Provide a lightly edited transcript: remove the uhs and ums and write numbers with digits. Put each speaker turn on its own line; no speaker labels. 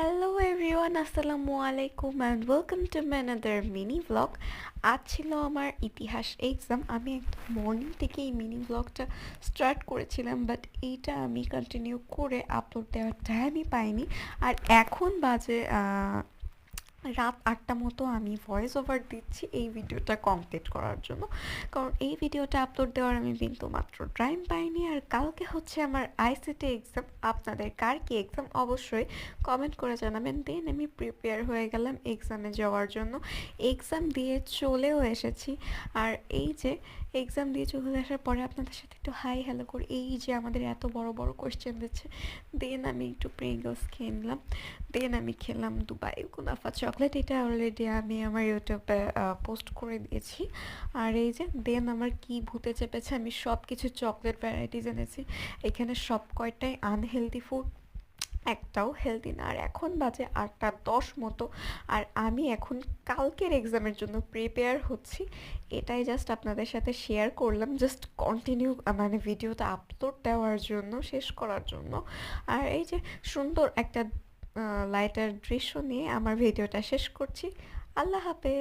Hello everyone, আসসালামু আলাইকুম and welcome to my another mini blog. আজ ছিল আমার ইতিহাস এক্সাম। আমি একদম মর্নিং থেকে এই মিনি ব্লগটা স্টার্ট করেছিলাম, বাট এইটা আমি কন্টিনিউ করে আপলোড দেওয়ার টাইমই পাইনি। আর এখন বাজে রাত ৮টা মতো আমি ভয়েস ওভার দিচ্ছি এই ভিডিওটা কমপ্লিট করার জন্য, কারণ এই ভিডিওটা আপলোড দেওয়ার আমি বিন্দু মাত্র টাইম পাইনি। আর কালকে হচ্ছে আমার আইসিটি এক্সাম। আপনাদের কার কি এক্সাম অবশ্যই কমেন্ট করে জানাবেন। দেন আমি প্রিপেয়ার হয়ে গেলাম এক্সামে যাওয়ার জন্য। এক্সাম দিয়ে চলেও এসেছি। আর এই যে এক্সাম দিয়ে চলে আসার পরে আপনাদের সাথে একটু হাই হ্যালো করি। এই যে আমাদের এত বড় বড় কোয়েশ্চেন দিচ্ছে। দেন আমি একটু প্রিঙ্গলস খেয়ে নিলাম। দেন আমি খেলাম দুবাই কুনাফা চকলেট। এটা অলরেডি আমি আমার ইউটিউবে পোস্ট করে দিয়েছি। আর এই যে দেন আমার কি ভূতে চেপেছে, আমি সব কিছু চকলেট ভ্যারাইটিস এনেছি। এখানে সব কয়টাই আনহেলদি ফুড, একটাও হেলদি না। আর এখন বাজে ৮টা ১০ মতো। আর আমি এখন কালকের এক্সামের জন্য প্রিপেয়ার হচ্ছি। এটাই জাস্ট আপনাদের সাথে শেয়ার করলাম, জাস্ট কন্টিনিউ মানে ভিডিওটা আপলোড দেওয়ার জন্য, শেষ করার জন্য। আর এই যে সুন্দর একটা লাইটার দৃশ্য নিয়ে আমার ভিডিওটা শেষ করছি। আল্লাহ হাফেজ।